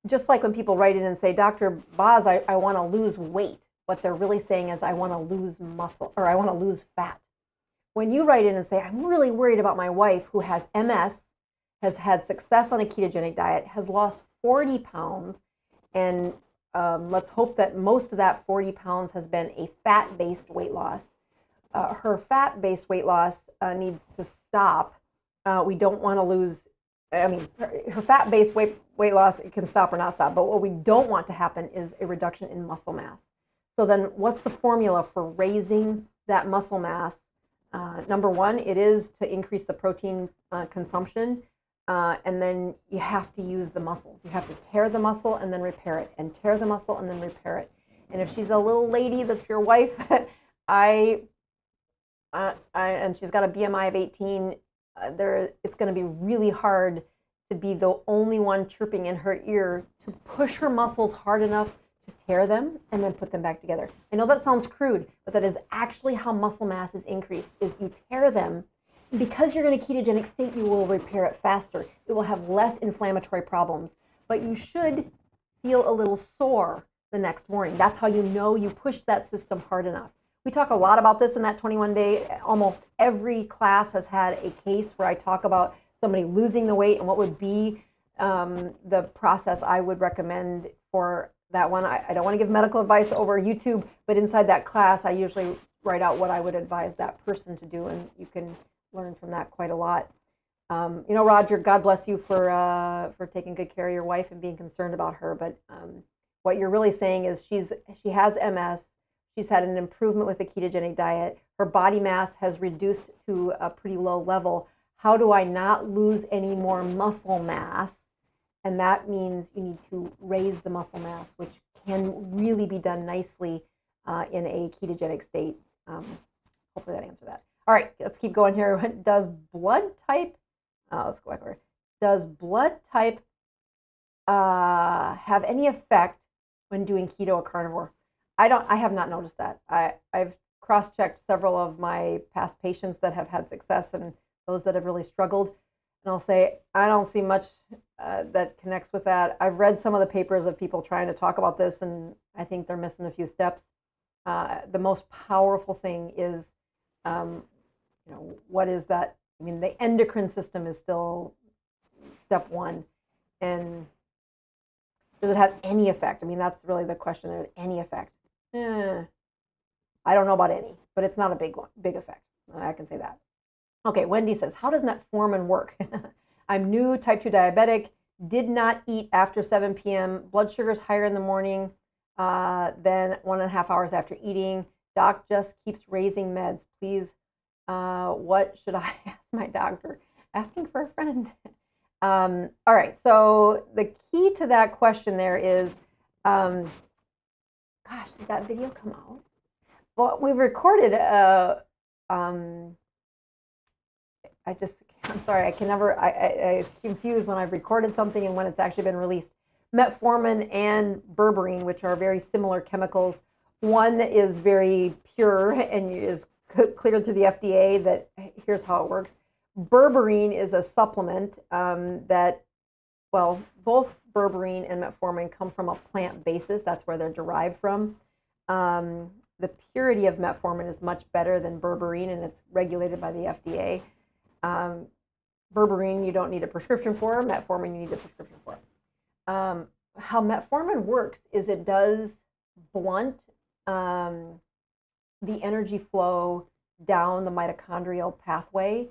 just like when people write in and say, Dr. Boz, I want to lose weight, what they're really saying is I want to lose muscle, or I want to lose fat. When you write in and say, I'm really worried about my wife who has MS, has had success on a ketogenic diet, has lost 40 pounds, and let's hope that most of that 40 pounds has been a fat-based weight loss. Her fat-based weight loss needs to stop. We don't want to lose, her fat-based weight loss, it can stop or not stop, but what we don't want to happen is a reduction in muscle mass. So then what's the formula for raising that muscle mass? Number one, it is to increase the protein consumption, and then you have to use the muscles. You have to tear the muscle and then repair it, and tear the muscle and then repair it. And if she's a little lady that's your wife, and she's got a BMI of 18, it's going to be really hard to be the only one chirping in her ear to push her muscles hard enough to tear them and then put them back together. I know that sounds crude, but that is actually how muscle mass is increased, is you tear them. Because you're in a ketogenic state, you will repair it faster. It will have less inflammatory problems, but you should feel a little sore the next morning. That's how you know you pushed that system hard enough. We talk a lot about this in that 21-day. Almost every class has had a case where I talk about somebody losing the weight and what would be the process I would recommend for that one. I don't want to give medical advice over YouTube, but inside that class, I usually write out what I would advise that person to do, and you can learn from that quite a lot. Roger, God bless you for taking good care of your wife and being concerned about her. But what you're really saying is she has MS. She's had an improvement with the ketogenic diet. Her body mass has reduced to a pretty low level. How do I not lose any more muscle mass? And that means you need to raise the muscle mass, which can really be done nicely in a ketogenic state. Hopefully that answered that. All right, let's keep going here. Does blood type, let's go back over. Does blood type have any effect when doing keto or carnivore? I have not noticed that. I've cross-checked several of my past patients that have had success and those that have really struggled. And I'll say, I don't see much that connects with that. I've read some of the papers of people trying to talk about this, and I think they're missing a few steps. the most powerful thing is, what is that? I mean, the endocrine system is still step one. And does it have any effect? I mean, that's really the question there. Any effect? I don't know about any, but it's not a big effect. I can say that. Okay, Wendy says, how does metformin work? I'm new, type 2 diabetic, did not eat after 7 p.m., blood sugar's higher in the morning than 1.5 hours after eating. Doc just keeps raising meds. Please, what should I ask my doctor? Asking for a friend. All right, so the key to that question there is, gosh, did that video come out? Well, we recorded, I'm sorry, I confuse when I've recorded something and when it's actually been released. Metformin and berberine, which are very similar chemicals. One is very pure and is cleared through the FDA that here's how it works. Berberine is a supplement that, well, both berberine and metformin come from a plant basis. That's where they're derived from. The purity of metformin is much better than berberine, and it's regulated by the FDA. Berberine you don't need a prescription for. Metformin you need a prescription for. How metformin works is it does blunt the energy flow down the mitochondrial pathway.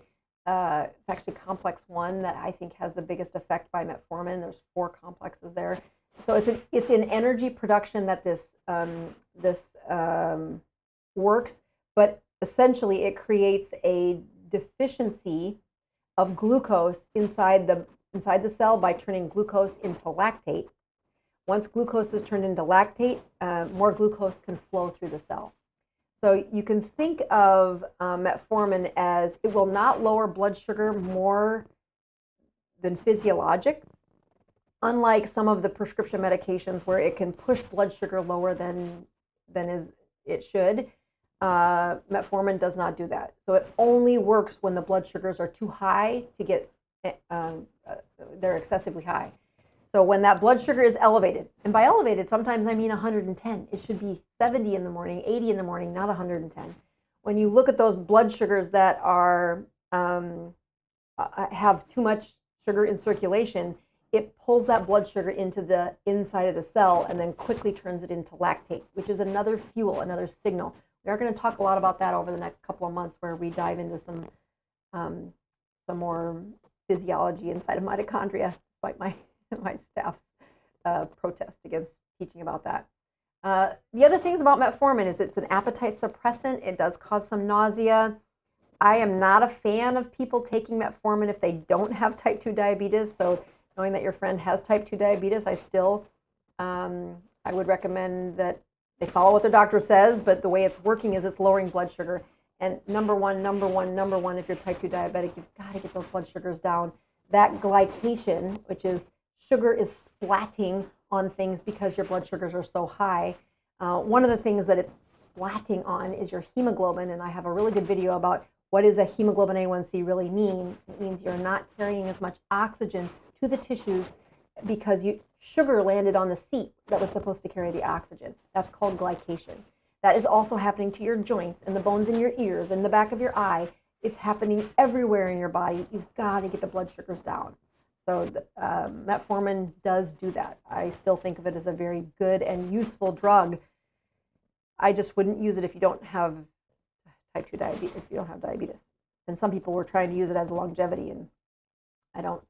It's actually complex 1 that I think has the biggest effect by metformin. There's 4 complexes there. So it's in energy production that this works, but essentially it creates a deficiency of glucose inside the cell by turning glucose into lactate. Once glucose is turned into lactate, more glucose can flow through the cell. So you can think of metformin as it will not lower blood sugar more than physiologic, unlike some of the prescription medications where it can push blood sugar lower than it should. Metformin does not do that. So it only works when the blood sugars are too high to get, they're excessively high. So when that blood sugar is elevated, and by elevated, sometimes I mean 110. It should be 70 in the morning, 80 in the morning, not 110. When you look at those blood sugars that are have too much sugar in circulation, it pulls that blood sugar into the inside of the cell and then quickly turns it into lactate, which is another fuel, another signal. We are going to talk a lot about that over the next couple of months, where we dive into some more physiology inside of mitochondria, despite my staff's protest against teaching about that. The other things about metformin is it's an appetite suppressant. It does cause some nausea. I am not a fan of people taking metformin if they don't have type 2 diabetes. So knowing that your friend has type 2 diabetes, I still, I would recommend that they follow what their doctor says, but the way it's working is it's lowering blood sugar. And number one, if you're type 2 diabetic, you've got to get those blood sugars down. That glycation, which is sugar is splatting on things because your blood sugars are so high. One of the things that it's splatting on is your hemoglobin, and I have a really good video about what does a hemoglobin A1C really mean. It means you're not carrying as much oxygen to the tissues because sugar landed on the seat that was supposed to carry the oxygen. That's called glycation. That is also happening to your joints and the bones in your ears and the back of your eye. It's happening everywhere in your body. You've got to get the blood sugars down. So metformin does do that. I still think of it as a very good and useful drug. I just wouldn't use it if you don't have type 2 diabetes, if you don't have diabetes. And some people were trying to use it as longevity, and I don't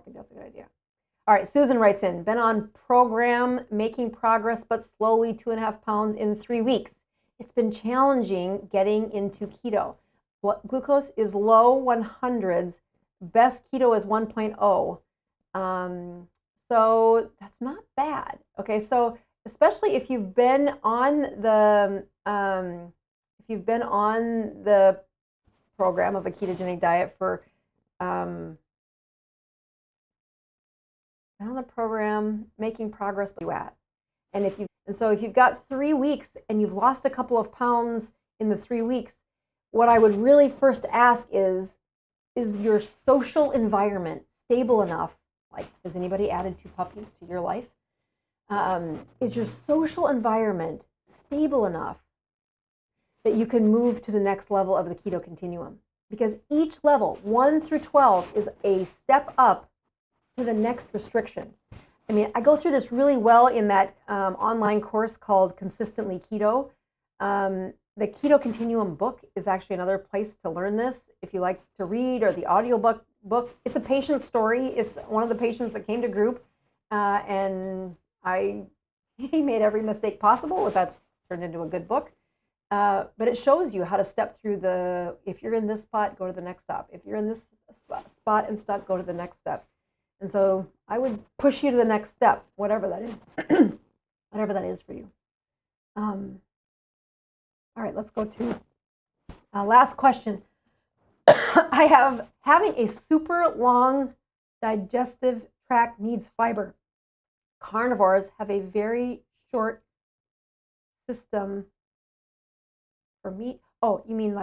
think that's a good idea. All right, Susan writes in, been on program, making progress, but slowly 2.5 pounds in 3 weeks. It's been challenging getting into keto. Glucose is low 100s. Best keto is 1.0. So that's not bad. Okay, so especially if you've been on the program of a ketogenic diet for on the program, making progress where you at. And so if you've got 3 weeks and you've lost a couple of pounds in the 3 weeks, what I would really first ask is your social environment stable enough? Like, has anybody added 2 puppies to your life? is your social environment stable enough that you can move to the next level of the keto continuum? Because each level, 1 through 12, is a step up to the next restriction. I mean, I go through this really well in that online course called Consistently Keto. The Keto Continuum book is actually another place to learn this. If you like to read, or the audio book, it's a patient story. It's one of the patients that came to group, and he made every mistake possible, but that turned into a good book. But it shows you how to step through if you're in this spot, go to the next stop. If you're in this spot and stuck, go to the next step. And so I would push you to the next step, whatever that is, whatever that is for you. All right, let's go to last question. Having a super long digestive tract needs fiber. Carnivores have a very short system for meat. Oh, you mean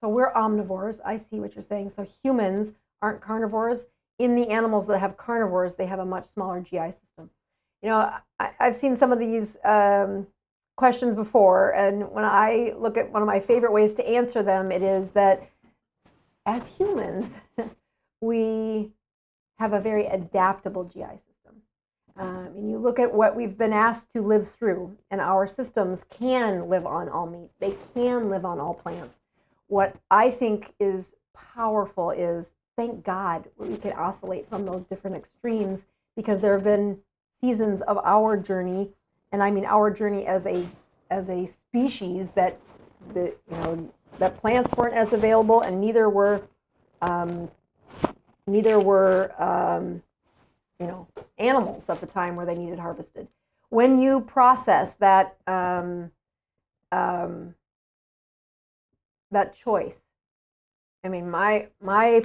so we're omnivores. I see what you're saying. So humans aren't carnivores. In the animals that have carnivores, they have a much smaller GI system. I've seen some of these questions before, and when I look at one of my favorite ways to answer them, it is that as humans, we have a very adaptable GI system. And you look at what we've been asked to live through, and our systems can live on all meat. They can live on all plants. What I think is powerful is, thank God we can oscillate from those different extremes, because there have been seasons of our journey, and I mean our journey as a species, that that plants weren't as available, and neither were animals at the time where they needed harvested. When you process that that choice, I mean, my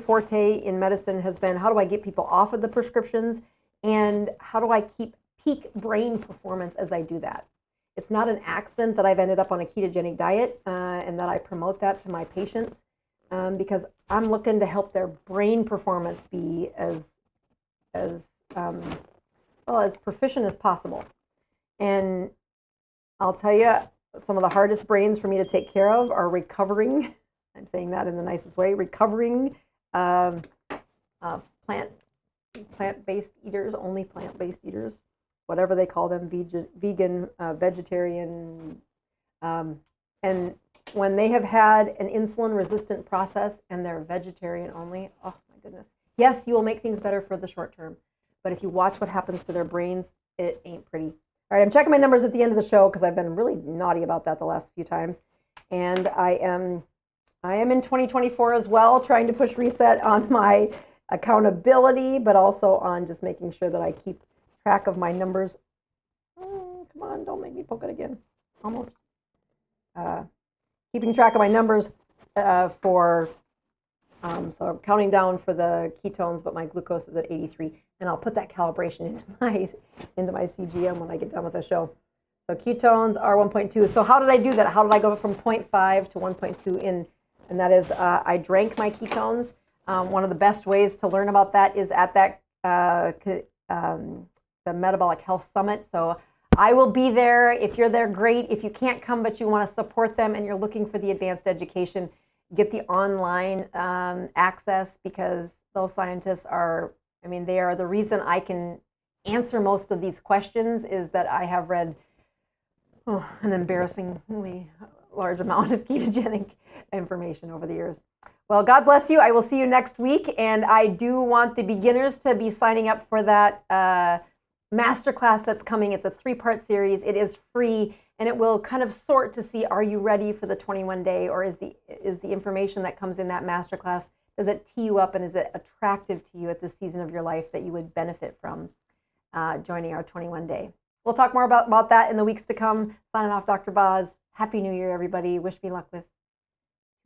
forte in medicine has been, how do I get people off of the prescriptions, and how do I keep peak brain performance as I do that? It's not an accident that I've ended up on a ketogenic diet, and that I promote that to my patients, because I'm looking to help their brain performance be as proficient as possible. And I'll tell you, some of the hardest brains for me to take care of are recovering. I'm saying that in the nicest way. Recovering plant-based eaters, only plant-based eaters, whatever they call them, vegan, vegetarian, and when they have had an insulin-resistant process and they're vegetarian only, oh my goodness. Yes, you will make things better for the short term, but if you watch what happens to their brains, it ain't pretty. All right, I'm checking my numbers at the end of the show, because I've been really naughty about that the last few times, and I am in 2024 as well, trying to push reset on my accountability, but also on just making sure that I keep track of my numbers. Oh, come on, don't make me poke it again. Almost. Keeping track of my numbers so I'm counting down for the ketones, but my glucose is at 83, and I'll put that calibration into my CGM when I get done with the show. So ketones are 1.2. So how did I do that? How did I go from 0.5 to 1.2 in? And that is, I drank my ketones. One of the best ways to learn about that is at that the Metabolic Health Summit. So I will be there. If you're there, great. If you can't come, but you want to support them and you're looking for the advanced education, get the online access, because those scientists they are the reason I can answer most of these questions, is that I have read an embarrassingly large amount of ketogenic information over the years. Well, God bless you. I will see you next week, and I do want the beginners to be signing up for that masterclass that's coming. It's a 3-part series. It is free, and it will kind of sort to see, are you ready for the 21-day, or is the information that comes in that masterclass, does it tee you up, and is it attractive to you at this season of your life that you would benefit from joining our 21-day? We'll talk more about that in the weeks to come. Signing off, Dr. Boz. Happy New Year, everybody. Wish me luck with